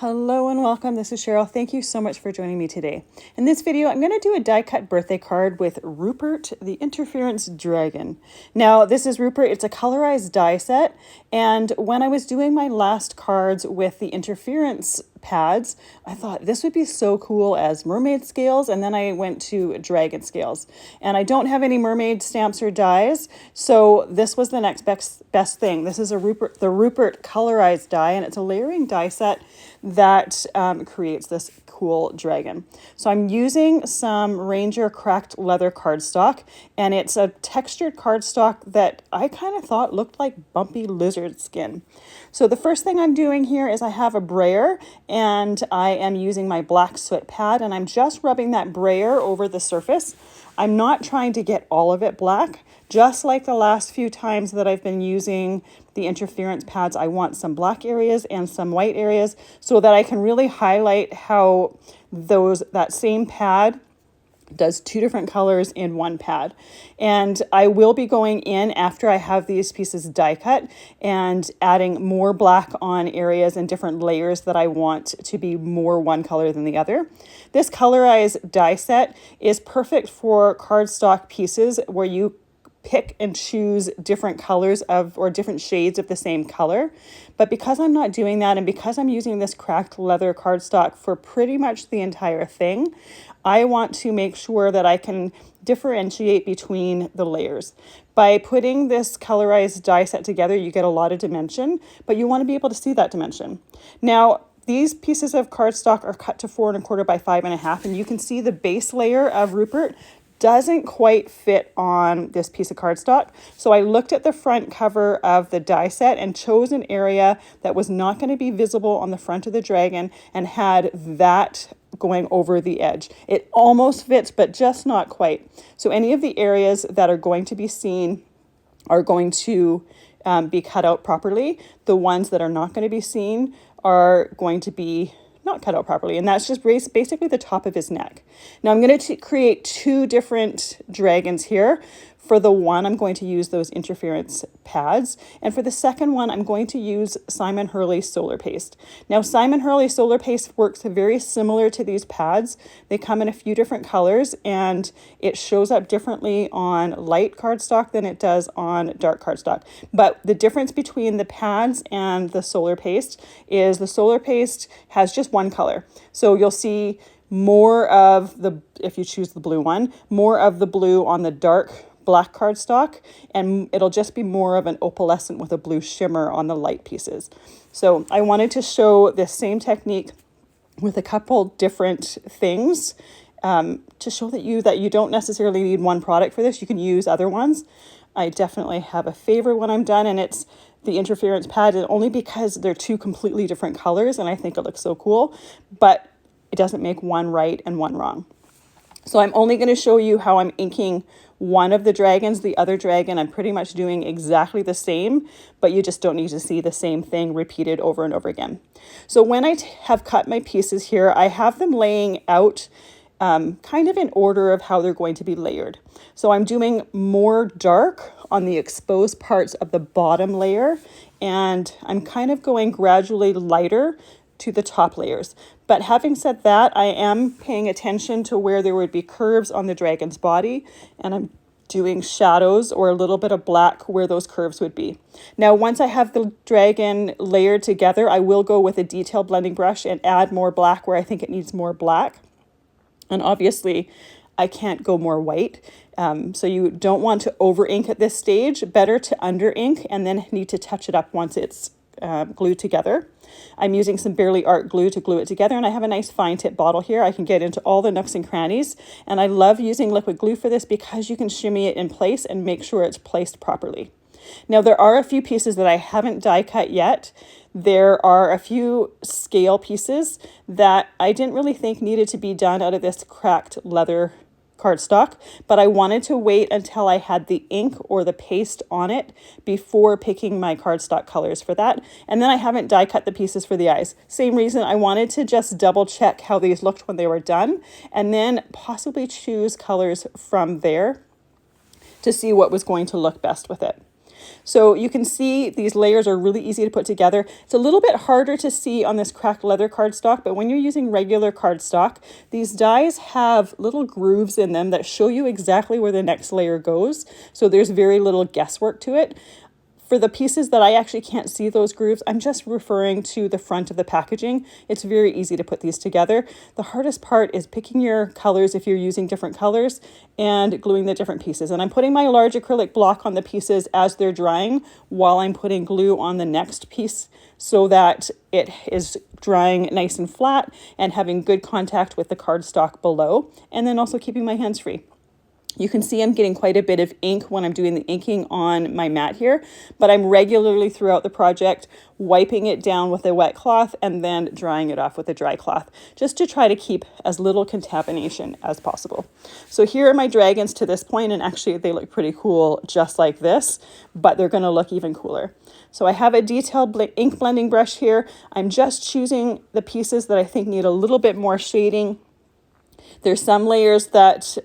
Hello and welcome. This is Cheryl. Thank you so much for joining me today. In this video, I'm going to do a die cut birthday card with Rupert the Interference Dragon. Now, this is Rupert. It's a colorized die set. And when I was doing my last cards with the interference pads, I thought this would be so cool as mermaid scales, and then I went to dragon scales. And I don't have any mermaid stamps or dies, so this was the next best thing. This is the Rupert colorized die, and it's a layering die set that creates this cool dragon. So I'm using some Ranger cracked leather cardstock, and it's a textured cardstock that I kind of thought looked like bumpy lizard skin. So the first thing I'm doing here is I have a brayer, and I am using my black soot pad, and I'm just rubbing that brayer over the surface. I'm not trying to get all of it black. Just like the last few times that I've been using the interference pads, I want some black areas and some white areas so that I can really highlight how that same pad does two different colors in one pad. And I will be going in after I have these pieces die cut and adding more black on areas and different layers that I want to be more one color than the other. This colorized die set is perfect for cardstock pieces where you pick and choose different colors or different shades of the same color. But because I'm not doing that, and because I'm using this cracked leather cardstock for pretty much the entire thing, I want to make sure that I can differentiate between the layers. By putting this colorized die set together, you get a lot of dimension, but you want to be able to see that dimension. Now, these pieces of cardstock are cut to 4 1/4 by 5 1/2, and you can see the base layer of Rupert doesn't quite fit on this piece of cardstock. So I looked at the front cover of the die set and chose an area that was not going to be visible on the front of the dragon and had that going over the edge. It almost fits, but just not quite. So any of the areas that are going to be seen are going to be cut out properly. The ones that are not going to be seen are going to be not cut out properly, and that's just basically the top of his neck. Now I'm going to create two different dragons here. For the one, I'm going to use those interference pads, and for the second one, I'm going to use Simon Hurley Solar Paste. Now, Simon Hurley Solar Paste works very similar to these pads. They come in a few different colors, and it shows up differently on light cardstock than it does on dark cardstock. But the difference between the pads and the Solar Paste is the Solar Paste has just one color. So you'll see more of if you choose the blue one, more of the blue on the dark black cardstock, and it'll just be more of an opalescent with a blue shimmer on the light pieces. So I wanted to show this same technique with a couple different things to show that you don't necessarily need one product for this. You can use other ones. I definitely have a favorite when I'm done, and it's the interference pad, and only because they're two completely different colors, and I think it looks so cool, but it doesn't make one right and one wrong. So I'm only going to show you how I'm inking one of the dragons. The other dragon, I'm pretty much doing exactly the same, but you just don't need to see the same thing repeated over and over again. So when I have cut my pieces here, I have them laying out kind of in order of how they're going to be layered. So I'm doing more dark on the exposed parts of the bottom layer, and I'm kind of going gradually lighter to the top layers. But having said that, I am paying attention to where there would be curves on the dragon's body, and I'm doing shadows or a little bit of black where those curves would be. Now, once I have the dragon layered together, I will go with a detail blending brush and add more black where I think it needs more black. And obviously, I can't go more white. So you don't want to over ink at this stage. Better to under ink and then need to touch it up once it's glued together. I'm using some Barely Art glue to glue it together, and I have a nice fine tip bottle here. I can get into all the nooks and crannies, and I love using liquid glue for this because you can shimmy it in place and make sure it's placed properly. Now, there are a few pieces that I haven't die cut yet. There are a few scale pieces that I didn't really think needed to be done out of this cracked leather cardstock, but I wanted to wait until I had the ink or the paste on it before picking my cardstock colors for that. And then I haven't die cut the pieces for the eyes. Same reason, I wanted to just double check how these looked when they were done, and then possibly choose colors from there to see what was going to look best with it. So you can see these layers are really easy to put together. It's a little bit harder to see on this cracked leather cardstock, but when you're using regular cardstock, these dies have little grooves in them that show you exactly where the next layer goes. So there's very little guesswork to it. For the pieces that I actually can't see those grooves, I'm just referring to the front of the packaging. It's very easy to put these together. The hardest part is picking your colors if you're using different colors and gluing the different pieces. And I'm putting my large acrylic block on the pieces as they're drying while I'm putting glue on the next piece so that it is drying nice and flat and having good contact with the cardstock below, and then also keeping my hands free. You can see I'm getting quite a bit of ink when I'm doing the inking on my mat here, but I'm regularly throughout the project wiping it down with a wet cloth and then drying it off with a dry cloth, just to try to keep as little contamination as possible. So here are my dragons to this point, and actually they look pretty cool just like this, but they're going to look even cooler. So I have a detailed ink blending brush here. I'm just choosing the pieces that I think need a little bit more shading. There's some layers that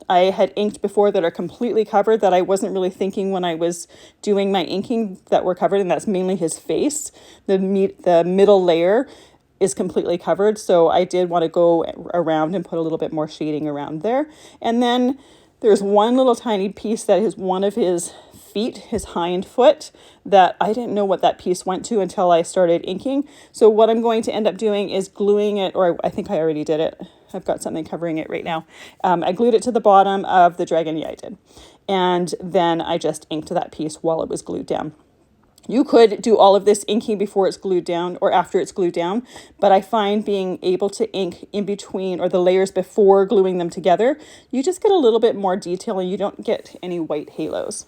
I had inked before that are completely covered that I wasn't really thinking when I was doing my inking that were covered, and that's mainly his face. The middle layer is completely covered, so I did want to go around and put a little bit more shading around there. And then there's one little tiny piece that is one of his feet, his hind foot, that I didn't know what that piece went to until I started inking. So what I'm going to end up doing is gluing it, or I think I already did it. I've got something covering it right now. I glued it to the bottom of the dragon. Yeah, I did. And then I just inked that piece while it was glued down. You could do all of this inking before it's glued down or after it's glued down, but I find being able to ink in between or the layers before gluing them together, you just get a little bit more detail and you don't get any white halos.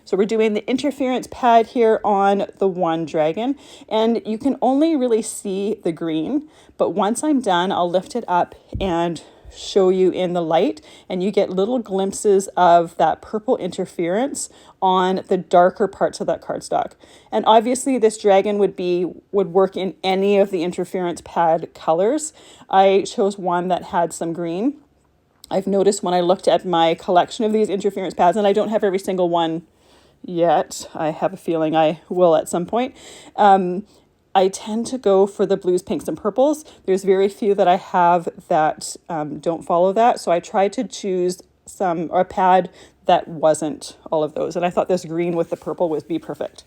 So we're doing the interference pad here on the one dragon, and you can only really see the green, but once I'm done, I'll lift it up and show you in the light, and you get little glimpses of that purple interference on the darker parts of that cardstock. And obviously this dragon would work in any of the interference pad colors. I chose one that had some green. I've noticed when I looked at my collection of these interference pads, and I don't have every single one yet, I have a feeling I will at some point, I tend to go for the blues, pinks, and purples. There's very few that I have that don't follow that, so I tried to choose a pad that wasn't all of those, and I thought this green with the purple would be perfect.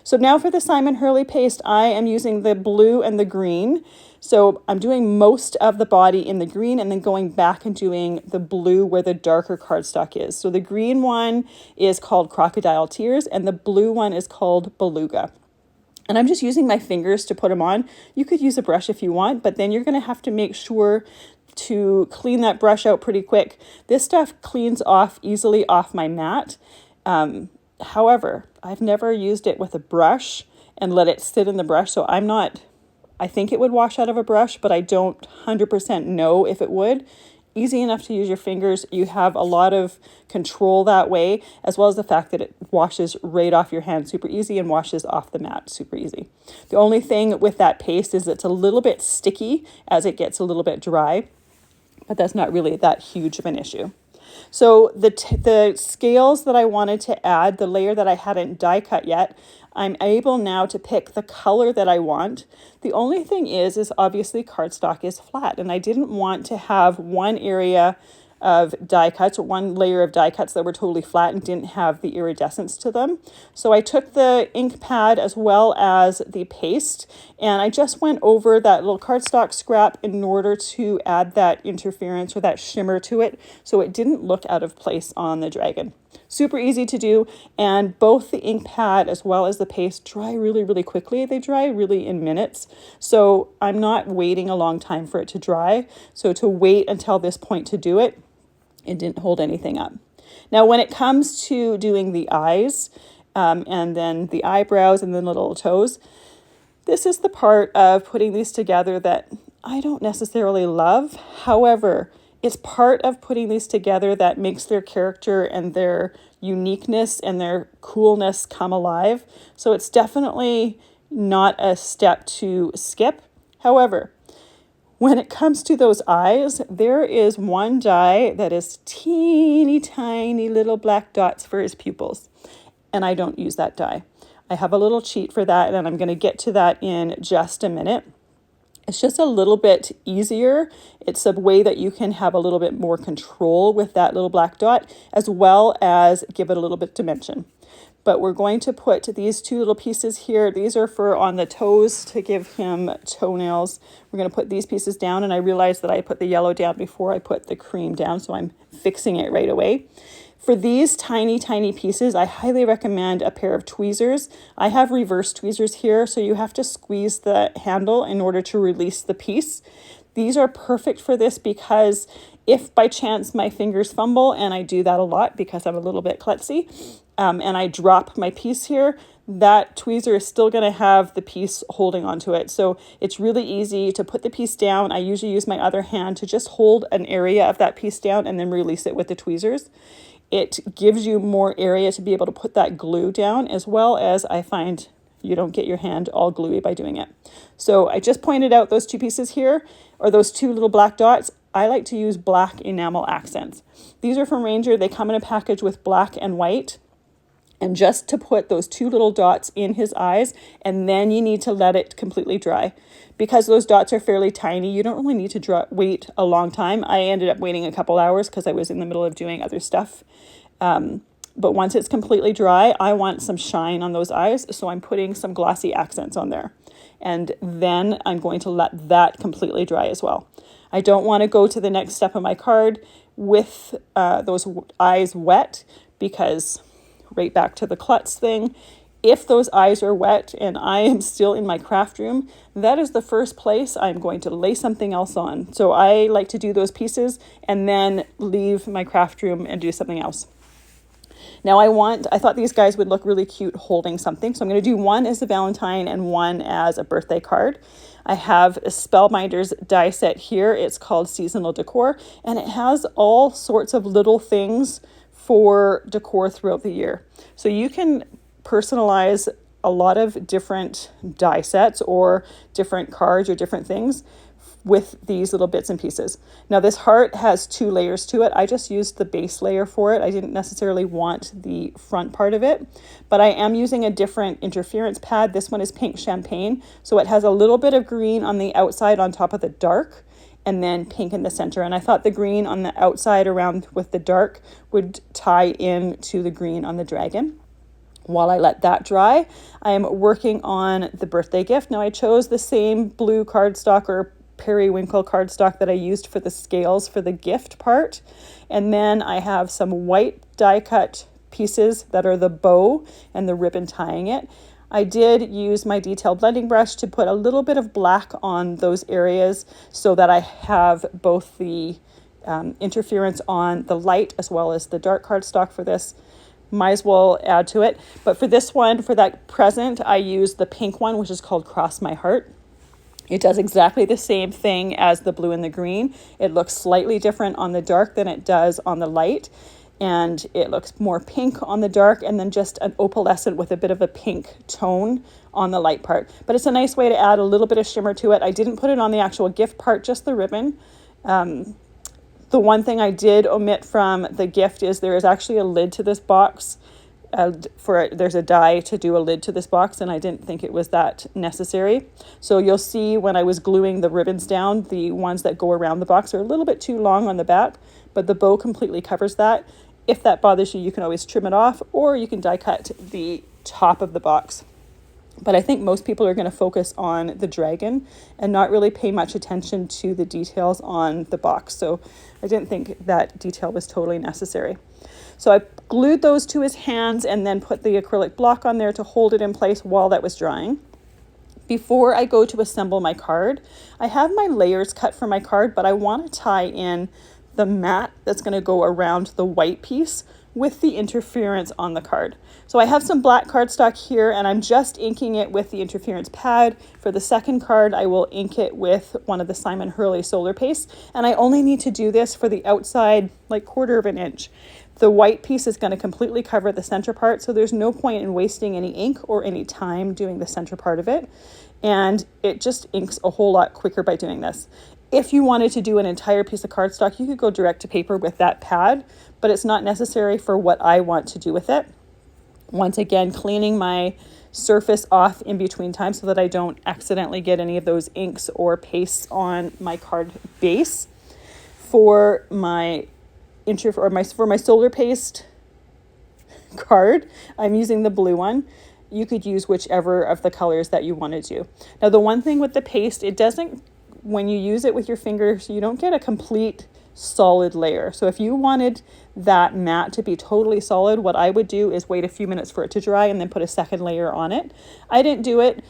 So now for the Simon Hurley paste, I am using the blue and the green. So I'm doing most of the body in the green and then going back and doing the blue where the darker cardstock is. So the green one is called Crocodile Tears and the blue one is called Beluga. And I'm just using my fingers to put them on. You could use a brush if you want, but then you're going to have to make sure to clean that brush out pretty quick. This stuff cleans off easily off my mat. However, I've never used it with a brush and let it sit in the brush, so I think it would wash out of a brush, but I don't 100% know if it would. Easy enough to use your fingers. You have a lot of control that way, as well as the fact that it washes right off your hand super easy and washes off the mat super easy. The only thing with that paste is it's a little bit sticky as it gets a little bit dry, but that's not really that huge of an issue. So the scales that I wanted to add, the layer that I hadn't die cut yet, I'm able now to pick the color that I want. The only thing is obviously cardstock is flat, and I didn't want to have one area of die cuts or one layer of die cuts that were totally flat and didn't have the iridescence to them. So I took the ink pad as well as the paste, and I just went over that little cardstock scrap in order to add that interference or that shimmer to it so it didn't look out of place on the dragon. Super easy to do, and both the ink pad as well as the paste dry really, really quickly. They dry really in minutes, so I'm not waiting a long time for it to dry. So to wait until this point to do it, it didn't hold anything up. Now, when it comes to doing the eyes and then the eyebrows and then the little toes, this is the part of putting these together that I don't necessarily love. However, it's part of putting these together that makes their character and their uniqueness and their coolness come alive. So it's definitely not a step to skip. However, when it comes to those eyes, there is one die that is teeny tiny little black dots for his pupils. and I don't use that die. I have a little cheat for that, and I'm going to get to that in just a minute. It's just a little bit easier. It's a way that you can have a little bit more control with that little black dot, as well as give it a little bit dimension. But we're going to put these two little pieces here. These are for on the toes to give him toenails. We're going to put these pieces down, and I realized that I put the yellow down before I put the cream down, so I'm fixing it right away. For these tiny, tiny pieces, I highly recommend a pair of tweezers. I have reverse tweezers here, so you have to squeeze the handle in order to release the piece. These are perfect for this because if by chance my fingers fumble, and I do that a lot because I'm a little bit klutzy, and I drop my piece here, that tweezer is still going to have the piece holding onto it. So it's really easy to put the piece down. I usually use my other hand to just hold an area of that piece down and then release it with the tweezers. It gives you more area to be able to put that glue down, as well as I find you don't get your hand all gluey by doing it. So I just pointed out those two pieces here, or those two little black dots. I like to use black enamel accents. These are from Ranger. They come in a package with black and white. And just to put those two little dots in his eyes, and then you need to let it completely dry. Because those dots are fairly tiny, you don't really need to wait a long time. I ended up waiting a couple hours because I was in the middle of doing other stuff. But once it's completely dry, I want some shine on those eyes, so I'm putting some glossy accents on there. And then I'm going to let that completely dry as well. I don't want to go to the next step of my card with those eyes wet, because right back to the klutz thing, if those eyes are wet and I am still in my craft room, that is the first place I'm going to lay something else on. So I like to do those pieces and then leave my craft room and do something else. Now I thought these guys would look really cute holding something. So I'm going to do one as a Valentine and one as a birthday card. I have a Spellbinders die set here. It's called Seasonal Decor, and it has all sorts of little things for decor throughout the year. So you can personalize a lot of different die sets or different cards or different things with these little bits and pieces. Now this heart has 2 layers to it. I just used the base layer for it. I didn't necessarily want the front part of it, but I am using a different interference pad. This one is pink champagne. So it has a little bit of green on the outside on top of the dark, and then pink in the center. And I thought the green on the outside around with the dark would tie in to the green on the dragon. While I let that dry, I am working on the birthday gift. Now I chose the same blue cardstock or periwinkle cardstock that I used for the scales for the gift part. And then I have some white die cut pieces that are the bow and the ribbon tying it. I did use my detail blending brush to put a little bit of black on those areas so that I have both the interference on the light as well as the dark cardstock for this. Might as well add to it. But for this one, for that present, I used the pink one, which is called Cross My Heart. It does exactly the same thing as the blue and the green. It looks slightly different on the dark than it does on the light. And it looks more pink on the dark, and then just an opalescent with a bit of a pink tone on the light part. But it's a nice way to add a little bit of shimmer to it. I didn't put it on the actual gift part, just the ribbon. The one thing I did omit from the gift is there is actually a lid to this box. There's a die to do a lid to this box, and I didn't think it was that necessary. So you'll see when I was gluing the ribbons down, the ones that go around the box are a little bit too long on the back, but the bow completely covers that. If that bothers you, you can always trim it off, or you can die cut the top of the box. But I think most people are going to focus on the dragon and not really pay much attention to the details on the box. So I didn't think that detail was totally necessary. So I glued those to his hands and then put the acrylic block on there to hold it in place while that was drying. Before I go to assemble my card, I have my layers cut for my card, but I want to tie in the mat that's going to go around the white piece with the interference on the card. So I have some black cardstock here, and I'm just inking it with the interference pad. For the second card, I will ink it with one of the Simon Hurley Solar Paste, and I only need to do this for the outside, like 1/4 of an inch. The white piece is going to completely cover the center part, so there's no point in wasting any ink or any time doing the center part of it, and it just inks a whole lot quicker by doing this. If you wanted to do an entire piece of cardstock, you could go direct to paper with that pad, but it's not necessary for what I want to do with it. Once again, cleaning my surface off in between time so that I don't accidentally get any of those inks or pastes on my card base. For my for my solar paste card, I'm using the blue one. You could use whichever of the colors that you want to do. Now, the one thing with the paste, it doesn't, when you use it with your fingers, you don't get a complete solid layer. So if you wanted that mat to be totally solid, what I would do is wait a few minutes for it to dry and then put a second layer on it. I didn't do it.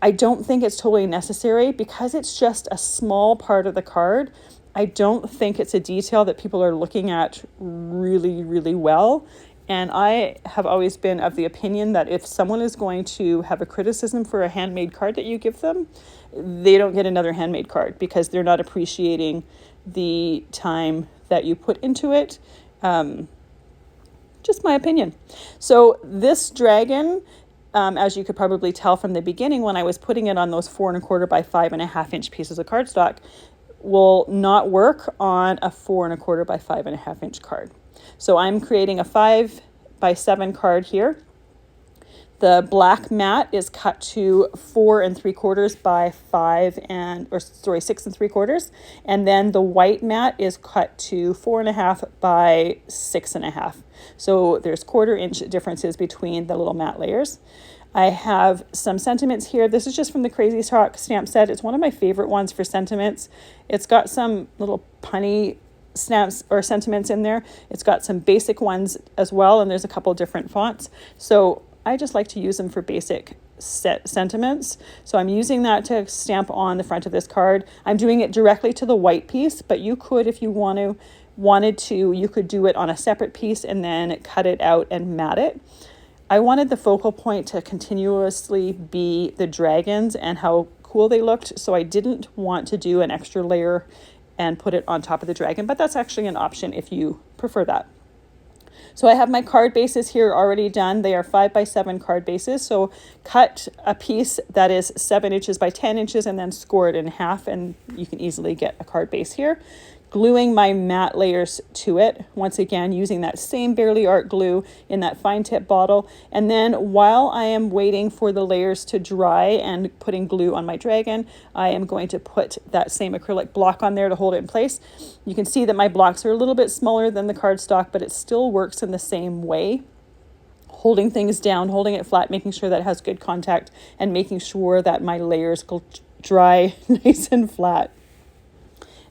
I don't think it's totally necessary because it's just a small part of the card. I don't think it's a detail that people are looking at really, really well. And I have always been of the opinion that if someone is going to have a criticism for a handmade card that you give them, they don't get another handmade card because they're not appreciating the time that you put into it. Just my opinion. So this dragon, as you could probably tell from the beginning when I was putting it on those 4 1/4 by 5 1/2 inch pieces of cardstock, will not work on a 4 1/4 by 5 1/2 inch card. So I'm creating a 5 by 7 card here. The black mat is cut to 4 3/4 by 6 3/4. And then the white mat is cut to 4 1/2 by 6 1/2. So there's 1/4 inch differences between the little mat layers. I have some sentiments here. This is just from the Crazy Talk stamp set. It's one of my favorite ones for sentiments. It's got some little punny stamps or sentiments in there. It's got some basic ones as well, and there's a couple different fonts. So I just like to use them for basic set sentiments. So I'm using that to stamp on the front of this card. I'm doing it directly to the white piece, but you could, if you wanted to, you could do it on a separate piece and then cut it out and mat it. I wanted the focal point to continuously be the dragons and how cool they looked, so I didn't want to do an extra layer and put it on top of the dragon, but that's actually an option if you prefer that. So I have my card bases here already done. They are 5 by 7 card bases. So cut a piece that is 7 inches by 10 inches and then score it in half, and you can easily get a card base here. Gluing my matte layers to it, once again using that same Barely Art glue in that fine tip bottle. And then while I am waiting for the layers to dry and putting glue on my dragon, I am going to put that same acrylic block on there to hold it in place. You can see that my blocks are a little bit smaller than the cardstock, but it still works in the same way. Holding things down, holding it flat, making sure that it has good contact, and making sure that my layers dry nice and flat.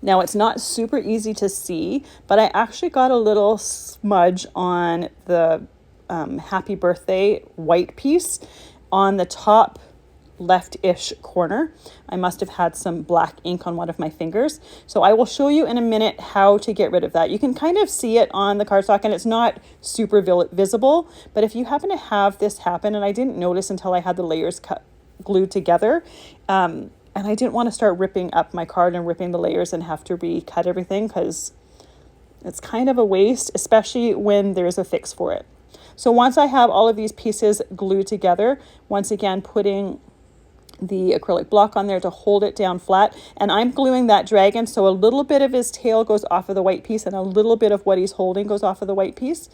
Now, it's not super easy to see, but I actually got a little smudge on the Happy Birthday white piece on the top left-ish corner. I must have had some black ink on one of my fingers. So I will show you in a minute how to get rid of that. You can kind of see it on the cardstock and it's not super visible, but if you happen to have this happen, and I didn't notice until I had the layers glued together, and I didn't want to start ripping up my card and ripping the layers and have to recut everything because it's kind of a waste, especially when there's a fix for it. So once I have all of these pieces glued together, once again, putting the acrylic block on there to hold it down flat. And I'm gluing that dragon, so a little bit of his tail goes off of the white piece and a little bit of what he's holding goes off of the white piece.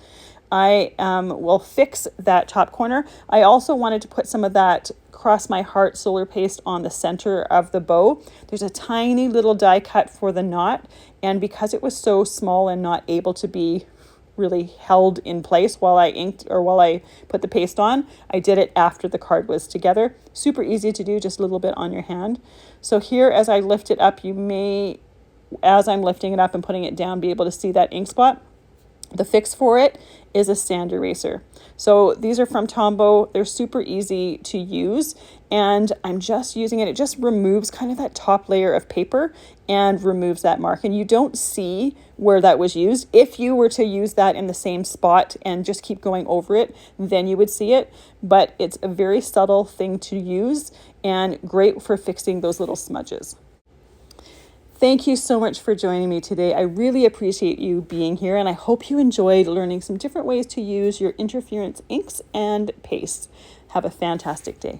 I will fix that top corner. I also wanted to put some of that Cross My Heart solar paste on the center of the bow. There's a tiny little die cut for the knot, and because it was so small and not able to be really held in place while I inked or while I put the paste on, I did it after the card was together. Super easy to do, just a little bit on your hand. So here, as I lift it up, you may, as I'm lifting it up and putting it down, be able to see that ink spot. The fix for it is a sand eraser. So these are from Tombow. They're super easy to use, and I'm just using it. It just removes kind of that top layer of paper and removes that mark. And you don't see where that was used. If you were to use that in the same spot and just keep going over it, then you would see it. But it's a very subtle thing to use and great for fixing those little smudges. Thank you so much for joining me today. I really appreciate you being here, and I hope you enjoyed learning some different ways to use your interference inks and pastes. Have a fantastic day.